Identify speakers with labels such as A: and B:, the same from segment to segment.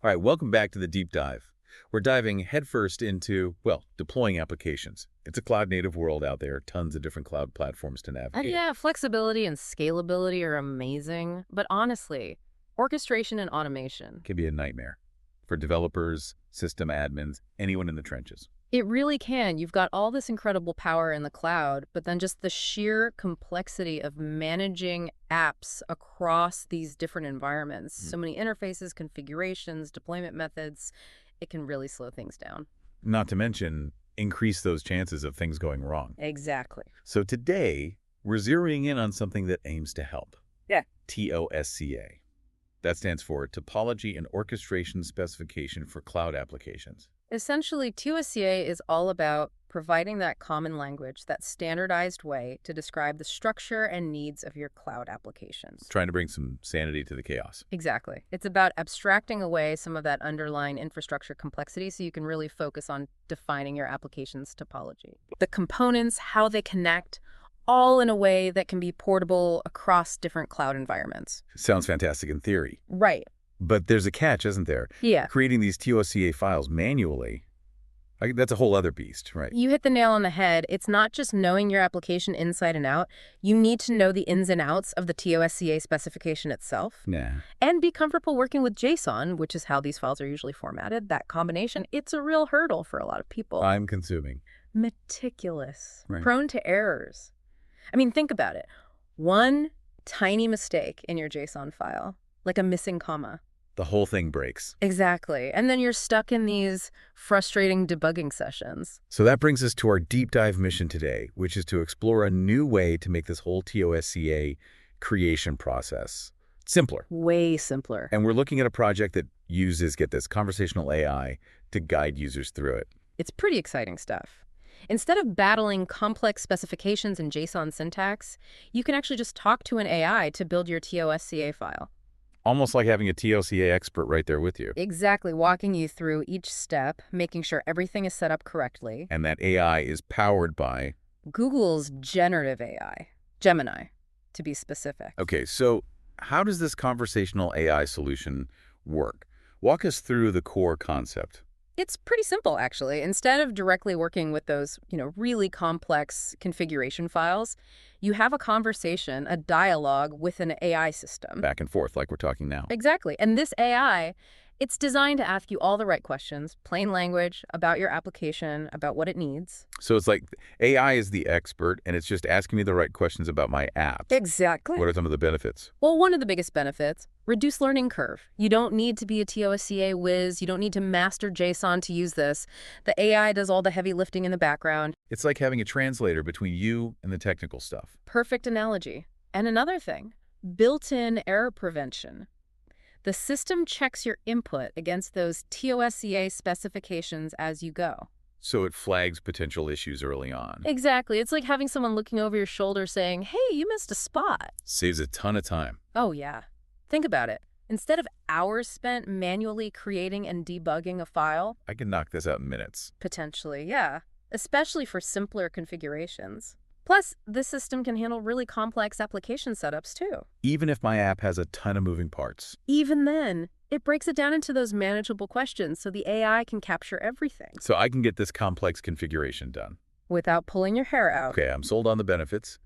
A: All right, welcome back to the deep dive. We're diving headfirst into, well, deploying applications. It's a cloud-native world out there, tons of different cloud platforms to navigate.
B: Yeah, flexibility and scalability are amazing, but honestly, orchestration and automation.
A: Can be a nightmare for developers, system admins, anyone in the trenches.
B: It really can. You've got all this incredible power in the cloud, but then just the sheer complexity of managing apps across these different environments. So many interfaces, configurations, deployment methods, it can really slow things down.
A: Not to mention, increase those chances of things going wrong.
B: Exactly.
A: So today, we're zeroing in on something that aims to help.
B: Yeah.
A: TOSCA. That stands for Topology and Orchestration Specification for Cloud Applications.
B: Essentially, TOSCA is all about providing that common language, that standardized way to describe the structure and needs of your cloud applications.
A: Trying to bring some sanity to the chaos.
B: Exactly. It's about abstracting away some of that underlying infrastructure complexity so you can really focus on defining your application's topology. The components, how they connect, all in a way that can be portable across different cloud environments.
A: Sounds fantastic in theory.
B: Right.
A: But there's a catch, isn't there?
B: Yeah.
A: Creating these TOSCA files manually, that's a whole other beast, right?
B: You hit the nail on the head. It's not just knowing your application inside and out. You need to know the ins and outs of the TOSCA specification itself.
A: Nah.
B: And be comfortable working with JSON, which is how these files are usually formatted. That combination, it's a real hurdle for a lot of people.
A: I'm consuming.
B: Meticulous.
A: Right.
B: Prone to errors. I mean, think about it. One tiny mistake in your JSON file, like a missing comma.
A: The whole thing breaks.
B: Exactly. And then you're stuck in these frustrating debugging sessions.
A: So that brings us to our deep dive mission today, which is to explore a new way to make this whole TOSCA creation process simpler.
B: Way simpler.
A: And we're looking at a project that uses, get this, conversational AI to guide users through it.
B: It's pretty exciting stuff. Instead of battling complex specifications in JSON syntax, you can actually just talk to an AI to build your TOSCA file.
A: Almost like having a TOSCA expert right there with you.
B: Exactly, walking you through each step, making sure everything is set up correctly.
A: And that AI is powered by
B: Google's Generative AI, Gemini, to be specific.
A: Okay, so how does this conversational AI solution work? Walk us through the core concept.
B: It's pretty simple, actually. Instead of directly working with those, really complex configuration files, you have a conversation, a dialogue with an AI system.
A: Back and forth, like we're talking now.
B: Exactly. And this AI, it's designed to ask you all the right questions, plain language, about your application, about what it needs.
A: So it's like AI is the expert, and it's just asking me the right questions about my app.
B: Exactly.
A: What are some of the benefits?
B: Well, one of the biggest benefits, reduce learning curve. You don't need to be a TOSCA whiz. You don't need to master JSON to use this. The AI does all the heavy lifting in the background.
A: It's like having a translator between you and the technical stuff.
B: Perfect analogy. And another thing, built-in error prevention. The system checks your input against those TOSCA specifications as you go.
A: So it flags potential issues early on.
B: Exactly. It's like having someone looking over your shoulder saying, hey, you missed a spot.
A: Saves a ton of time.
B: Oh, yeah. Think about it. Instead of hours spent manually creating and debugging a file,
A: I can knock this out in minutes.
B: potentially, yeah, especially for simpler configurations. Plus, this system can handle really complex application setups, too.
A: Even if my app has a ton of moving parts.
B: Even then, it breaks it down into those manageable questions so the AI can capture everything
A: So I can get this complex configuration done.
B: without pulling your hair out.
A: Okay, I'm sold on the benefits.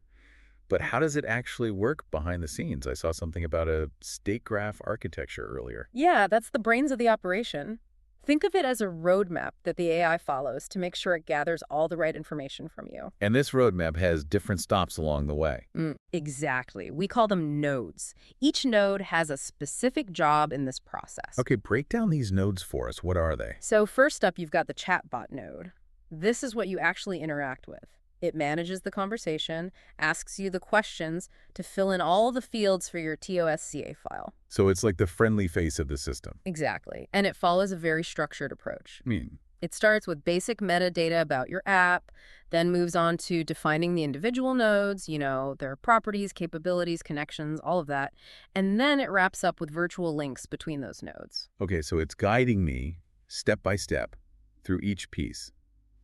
A: But how does it actually work behind the scenes? I saw something about a state graph architecture earlier.
B: Yeah, that's the brains of the operation. Think of it as a roadmap that the AI follows to make sure it gathers all the right information from you.
A: And this roadmap has different stops along the way.
B: Exactly. We call them nodes. Each node has a specific job in this process.
A: Okay, break down these nodes for us. What are they?
B: So first up, you've got the chatbot node. This is what you actually interact with. It manages the conversation, asks you the questions to fill in all the fields for your TOSCA file.
A: So it's like the friendly face of the system.
B: Exactly. And it follows a very structured approach.
A: I mean,
B: It starts with basic metadata about your app, then moves on to defining the individual nodes, their properties, capabilities, connections, all of that. And then it wraps up with virtual links between those nodes.
A: okay, so it's guiding me step by step through each piece.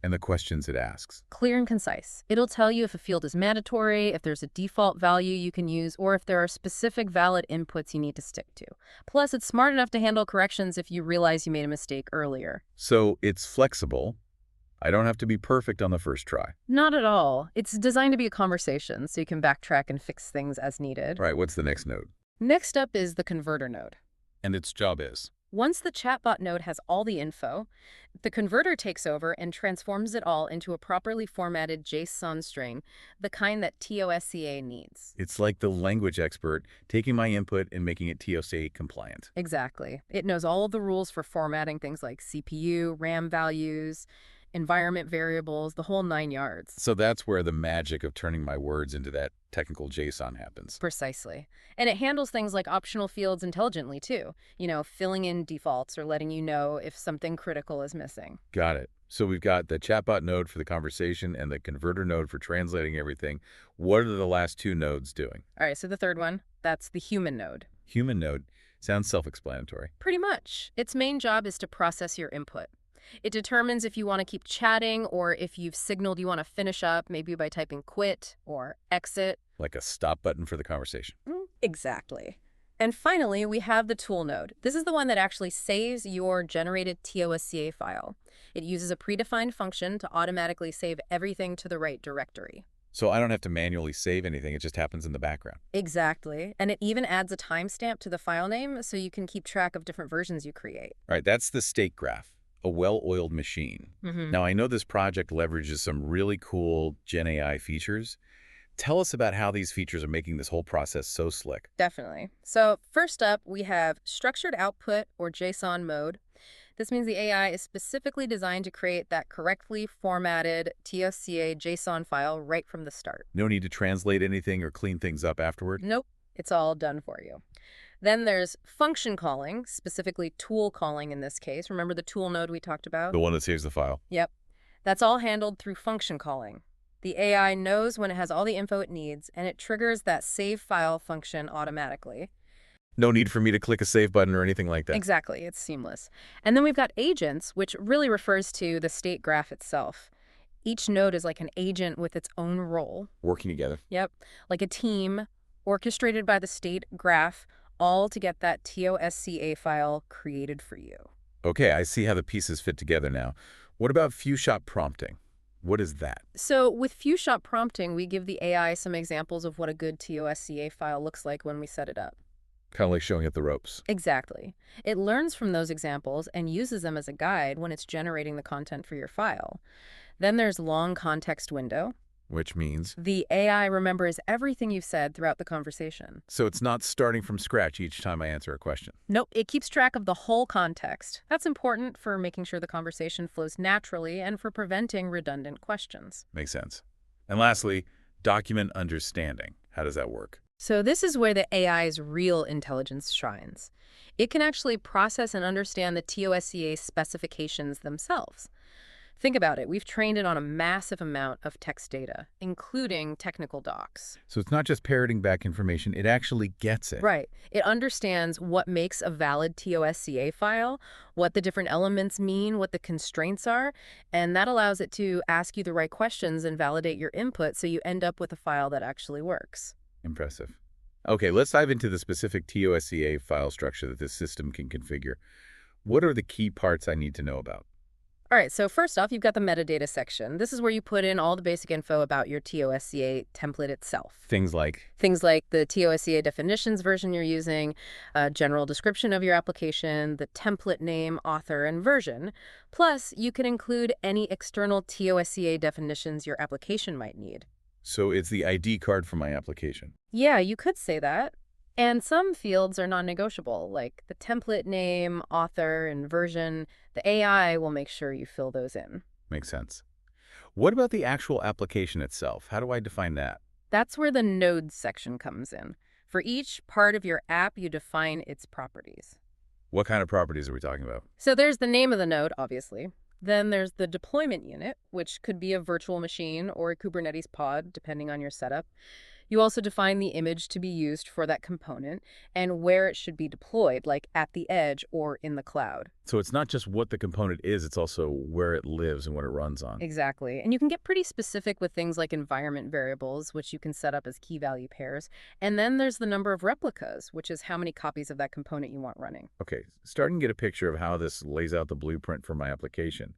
A: And the questions it asks.
B: Clear and concise. It'll tell you if a field is mandatory, if there's a default value you can use, or if there are specific valid inputs you need to stick to. Plus, it's smart enough to handle corrections if you realize you made a mistake earlier.
A: So it's flexible. I don't have to be perfect on the first try.
B: Not at all. It's designed to be a conversation, so you can backtrack and fix things as needed.
A: Right, what's the next node?
B: Next up is the converter node.
A: And its job is?
B: Once the chatbot node has all the info, the converter takes over and transforms it all into a properly formatted JSON string, the kind that TOSCA needs.
A: It's like the language expert taking my input and making it TOSCA compliant.
B: Exactly. It knows all of the rules for formatting things like CPU, RAM values, environment variables, the whole 9 yards.
A: So that's where the magic of turning my words into that technical JSON happens.
B: Precisely. And it handles things like optional fields intelligently, too. Filling in defaults or letting you know if something critical is missing.
A: Got it. So we've got the chatbot node for the conversation and the converter node for translating everything. What are the last two nodes doing?
B: All right, so the third one, that's the human node.
A: Human node. Sounds self-explanatory.
B: Pretty much. Its main job is to process your input. It determines if you want to keep chatting or if you've signaled you want to finish up, maybe by typing quit or exit.
A: Like a stop button for the conversation.
B: Exactly. And finally, we have the tool node. This is the one that actually saves your generated TOSCA file. It uses a predefined function to automatically save everything to the right directory.
A: So I don't have to manually save anything, it just happens in the background.
B: Exactly. And it even adds a timestamp to the file name so you can keep track of different versions you create.
A: All right, that's the state graph. A well-oiled machine. Now, I know this project leverages some really cool GenAI features. Tell us about how these features are making this whole process so slick.
B: Definitely. So first up, we have structured output or JSON mode. This means the AI is specifically designed to create that correctly formatted TOSCA JSON file right from the start.
A: No need to translate anything or clean things up afterward?
B: Nope. It's all done for you. Then there's function calling, specifically tool calling in this case. Remember the tool node we talked about?
A: The one that saves the file.
B: Yep. That's all handled through function calling. The AI knows when it has all the info it needs, and it triggers that save file function automatically.
A: No need for me to click a save button or anything like that.
B: Exactly. It's seamless. And then we've got agents, which really refers to the state graph itself. Each node is like an agent with its own role.
A: Working together.
B: Yep. Like a team orchestrated by the state graph, all to get that TOSCA file created for you.
A: Okay, I see how the pieces fit together now. What about few-shot prompting? What is that?
B: So with few-shot prompting, we give the AI some examples of what a good TOSCA file looks like when we set it up.
A: Kind of like showing it the ropes.
B: Exactly. It learns from those examples and uses them as a guide when it's generating the content for your file. Then there's long context window.
A: Which means?
B: The AI remembers everything you've said throughout the conversation.
A: So it's not starting from scratch each time I answer a question.
B: Nope, it keeps track of the whole context. That's important for making sure the conversation flows naturally and for preventing redundant questions.
A: Makes sense. And lastly, document understanding. How does that work?
B: So this is where the AI's real intelligence shines. It can actually process and understand the TOSCA specifications themselves. Think about it. We've trained it on a massive amount of text data, including technical docs.
A: So it's not just parroting back information, it actually gets it.
B: Right. It understands what makes a valid TOSCA file, what the different elements mean, what the constraints are, and that allows it to ask you the right questions and validate your input so you end up with a file that actually works.
A: Impressive. Okay, let's dive into the specific TOSCA file structure that this system can configure. What are the key parts I need to know about?
B: All right, so first off, you've got the metadata section. This is where you put in all the basic info about your TOSCA template itself.
A: Things like
B: the TOSCA definitions version you're using, a general description of your application, the template name, author, and version. Plus, you can include any external TOSCA definitions your application might need.
A: So it's the ID card for my application.
B: Yeah, you could say that. And some fields are non-negotiable, like the template name, author, and version. The AI will make sure you fill those in.
A: Makes sense. What about the actual application itself? How do I define that?
B: That's where the nodes section comes in. For each part of your app, you define its properties.
A: What kind of properties are we talking about?
B: So there's the name of the node, obviously. Then there's the deployment unit, which could be a virtual machine or a Kubernetes pod, depending on your setup. You also define the image to be used for that component and where it should be deployed, like at the edge or in the cloud.
A: So it's not just what the component is, it's also where it lives and what it runs on.
B: Exactly. And you can get pretty specific with things like environment variables, which you can set up as key value pairs. And then there's the number of replicas, which is how many copies of that component you want running.
A: Okay, starting to get a picture of how this lays out the blueprint for my application.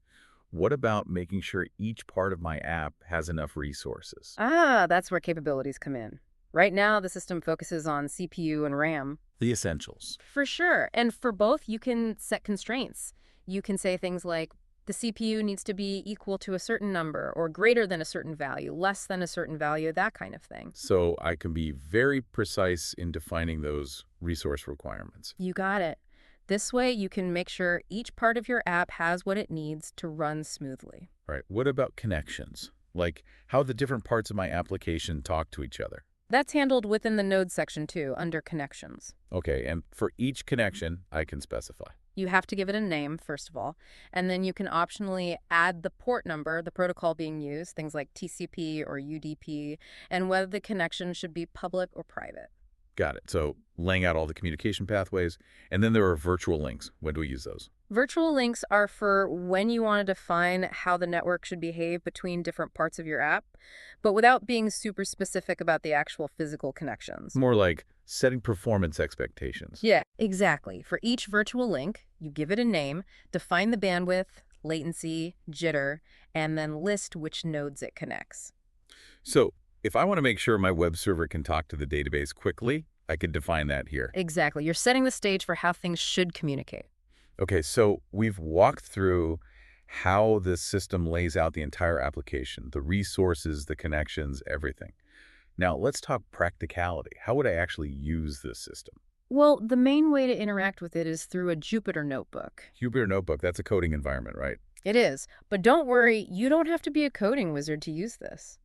A: What about making sure each part of my app has enough resources?
B: That's where capabilities come in. Right now, the system focuses on CPU and RAM.
A: The essentials.
B: For sure. And for both, you can set constraints. You can say things like, the CPU needs to be equal to a certain number or greater than a certain value, less than a certain value, that kind of thing.
A: So I can be very precise in defining those resource requirements.
B: You got it. This way, you can make sure each part of your app has what it needs to run smoothly.
A: All right, what about connections? Like how the different parts of my application talk to each other.
B: That's handled within the Node section too, under Connections.
A: Okay, and for each connection, I can specify.
B: You have to give it a name, first of all, and then you can optionally add the port number, the protocol being used, things like TCP or UDP, and whether the connection should be public or private.
A: Got it. So laying out all the communication pathways, and then there are virtual links. When do we use those?
B: Virtual links are for when you want to define how the network should behave between different parts of your app, but without being super specific about the actual physical connections.
A: More like setting performance expectations.
B: Yeah, exactly. For each virtual link, you give it a name, define the bandwidth, latency, jitter, and then list which nodes it connects.
A: So if I want to make sure my web server can talk to the database quickly, I could define that here.
B: Exactly. You're setting the stage for how things should communicate.
A: Okay, so we've walked through how the system lays out the entire application, the resources, the connections, everything. Now, let's talk practicality. How would I actually use this system?
B: Well, the main way to interact with it is through a Jupyter notebook.
A: Jupyter Notebook, that's a coding environment, right?
B: It is. But don't worry, you don't have to be a coding wizard to use this.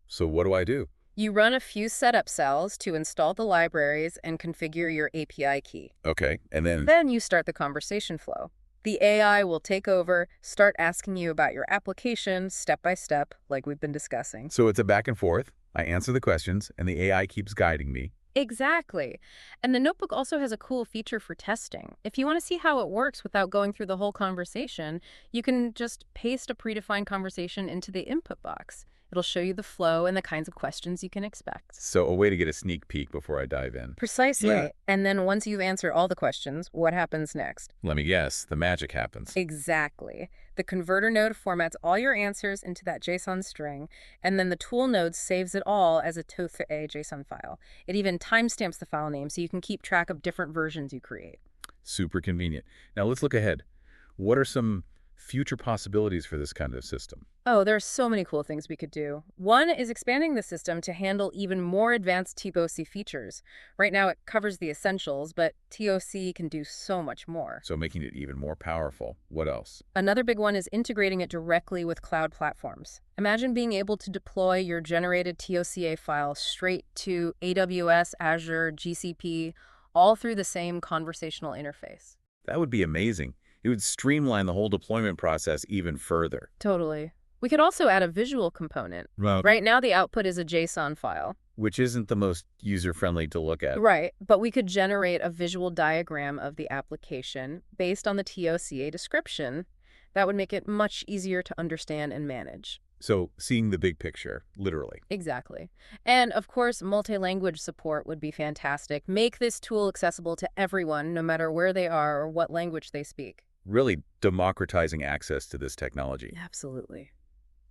A: So what do I do?
B: You run a few setup cells to install the libraries and configure your API key.
A: Okay, and then...
B: Then you start the conversation flow. The AI will take over, start asking you about your application step by step, like we've been discussing.
A: So it's a back and forth. I answer the questions, and the AI keeps guiding me.
B: Exactly. And the notebook also has a cool feature for testing. If you want to see how it works without going through the whole conversation, you can just paste a predefined conversation into the input box. It'll show you the flow and the kinds of questions you can expect.
A: So a way to get a sneak peek before I dive in.
B: Precisely.
A: Yeah.
B: And then once you've answered all the questions, what happens next?
A: Let me guess, the magic happens.
B: Exactly. The converter node formats all your answers into that JSON string, and then the tool node saves it all as a TOSCA JSON file. It even timestamps the file name so you can keep track of different versions you create.
A: Super convenient. Now let's look ahead. What are some future possibilities for this kind of system?
B: Oh, there are so many cool things we could do. One is expanding the system to handle even more advanced TOC features. Right now it covers the essentials, but TOC can do so much more.
A: So making it even more powerful. What else?
B: Another big one is integrating it directly with cloud platforms. Imagine being able to deploy your generated TOCA file straight to AWS, Azure, GCP, all through the same conversational interface.
A: That would be amazing. It would streamline the whole deployment process even further.
B: Totally. We could also add a visual component. Right now, the output is a JSON file.
A: Which isn't the most user-friendly to look at.
B: Right, but we could generate a visual diagram of the application based on the TOCA description. That would make it much easier to understand and manage.
A: So seeing the big picture, literally.
B: Exactly. And of course, multi-language support would be fantastic. Make this tool accessible to everyone, no matter where they are or what language they speak.
A: Really democratizing access to this technology.
B: Absolutely.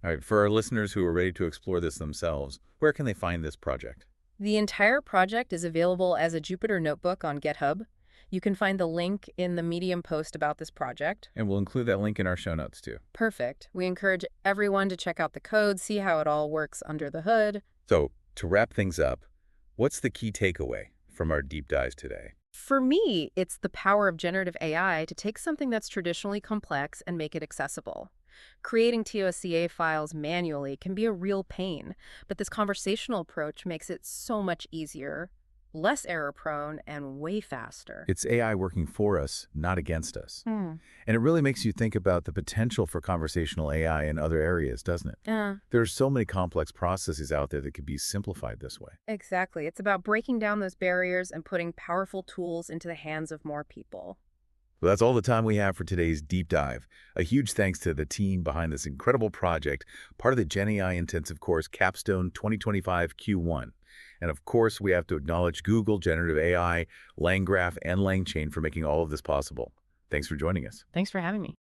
A: All right, for our listeners who are ready to explore this themselves, where can they find this project?
B: The entire project is available as a Jupyter notebook on GitHub. You can find the link in the Medium post about this project.
A: And we'll include that link in our show notes too.
B: Perfect. We encourage everyone to check out the code, see how it all works under the hood.
A: So, to wrap things up, what's the key takeaway from our deep dives today?
B: For me, it's the power of generative AI to take something that's traditionally complex and make it accessible. Creating TOCA files manually can be a real pain, but this conversational approach makes it so much easier. less error-prone, and way faster.
A: It's AI working for us, not against us.
B: Hmm.
A: And it really makes you think about the potential for conversational AI in other areas, doesn't it?
B: Yeah,
A: There are so many complex processes out there that could be simplified this way.
B: exactly. It's about breaking down those barriers and putting powerful tools into the hands of more people.
A: Well, that's all the time we have for today's deep dive. A huge thanks to the team behind this incredible project, part of the GenAI Intensive Course Capstone 2025 Q1. And of course, we have to acknowledge Google, Generative AI, LangGraph, and LangChain for making all of this possible. Thanks for joining us.
B: Thanks for having me.